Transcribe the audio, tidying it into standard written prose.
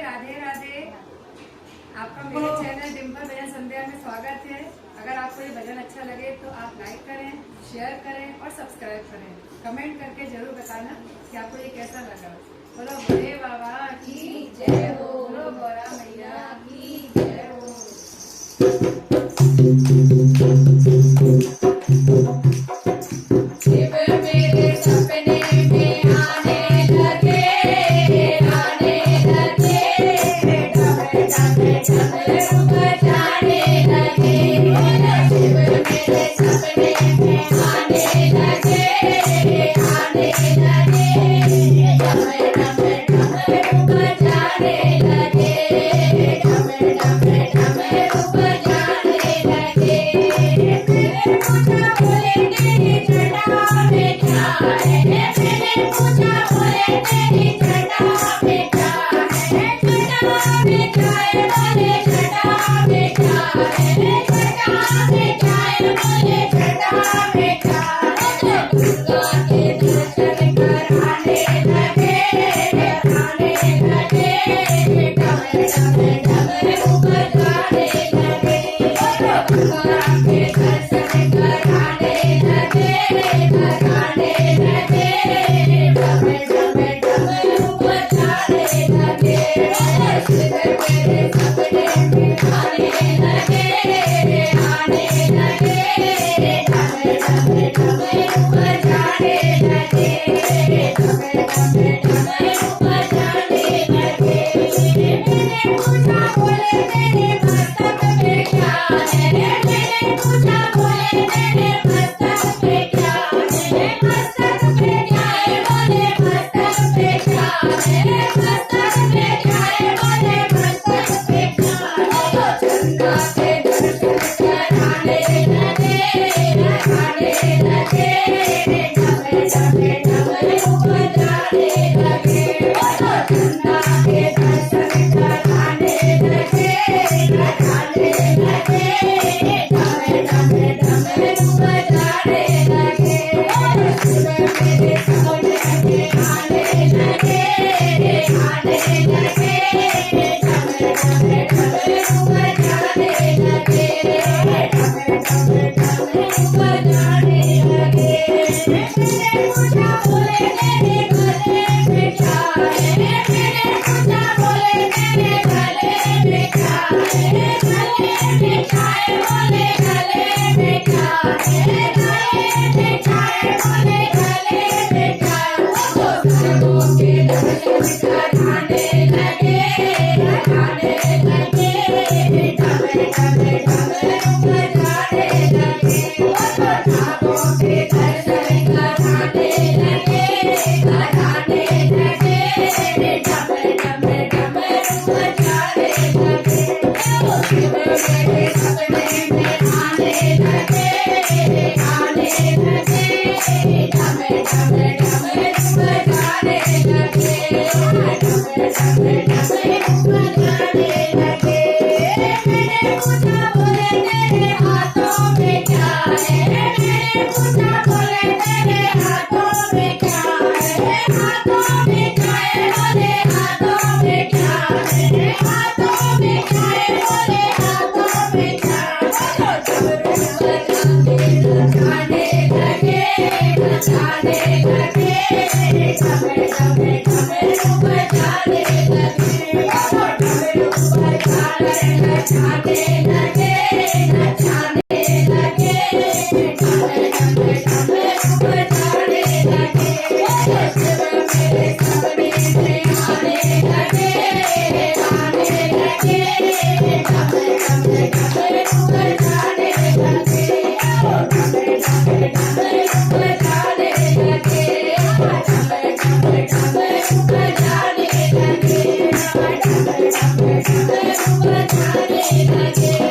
राधे राधे। आपका मेरे चैनल डिम्पल भजन संध्या में स्वागत है। अगर आपको ये भजन अच्छा लगे तो आप लाइक करें, शेयर करें और सब्सक्राइब करें। कमेंट करके जरूर बताना कि आपको ये कैसा लगा। बोलो भोले बाबा की जय हो, बोलो गौरा मैया की जय हो। शिव मेरे सपने में आने लगे, आने लगे, डबे डबे डबे बजाने लगे। शिव मेरे सपने में आने लगे, आने लगे, डबे डबे डबे बजाने लगे, डबे डबे डबे बजाने लगे। मैंने पूछा बोले तेरी जटा में क्या है, मैंने पूछा बोले तेरी जटा में क्या है, जटा में क्या है, बोले जटा में क्या है, जटा में क्या है, बोले जटा में क्या है। दुर्गा के दर्शन कराने लगे, कराने लगे, डबे डबे डबे बजाने लगे। दुर्गा के दर्शन कराने लगे, कराने लगे, डबे डबे डबे बजाने लगे। शिव मेरे सपने में आने लगे, आने लगे, डबे डबे डबे बजाने लगे, डबे डबे डबे बजाने लगे। मैंने पूछा बोले तेरे मस्तक में क्या है, मैंने पूछा बोले तेरे मस्तक में क्या है, मस्तक में क्या है, बोले मस्तक में क्या है, मस्तक में क्या है, बोले मस्तक में क्या है। चंदा के दर्शन कराने लगे, कराने लगे, डबे डबे डबे बजाने लगे। चंदा के दर्शन कराने लगे, कराने लगे, डबे डबे डबे बजाने लगे। शिव मेरे सपने में आने लगे, आने लगे, डबे डबे डबे बजाने लगे, डबे डबे डबे बजाने लगे। मैंने पूछा बोले तेरे गले में क्या है, मैंने पूछा बोले तेरे गले में क्या है, गले में क्या है, बोले गले में क्या है, गले में क्या है, बोले गले में क्या है। सर्वों के दर्शन कराने लगे, कराने लगे, डबे डबे डबे बजाने लगे। सर्वों के दर्शन कराने लगे, कराने लगे, डबे डबे डबे बजाने लगे। शिव मेरे सपने में आने लगे, आने लगे, डबे डबे डबे बजाने लगे, डबे डबे डबे बजाने लगे। मैंने पूछा बोले तेरे हाथों में क्या है, मैंने पूछा बोले तेरे हाथों में क्या है, हाथों में क्या है, बोले हाथों में क्या है, हाथों में क्या है, बोले हाथों में क्या है। डमरू बजाने लगे, बजाने लगे, डबे डबे डबे बजाने लगे। डमरू बजाने लगे, नचाने लगे, डबे डबे डबे बजाने लगे। शिव मेरे सपने में आने लगे, आने लगे, डबे डबे डबे बजाने लगे, डबे डबे डबे बजाने लगे, डबे डबे डबे बजाने लगे, डबे डबे डबे बजाने लगे।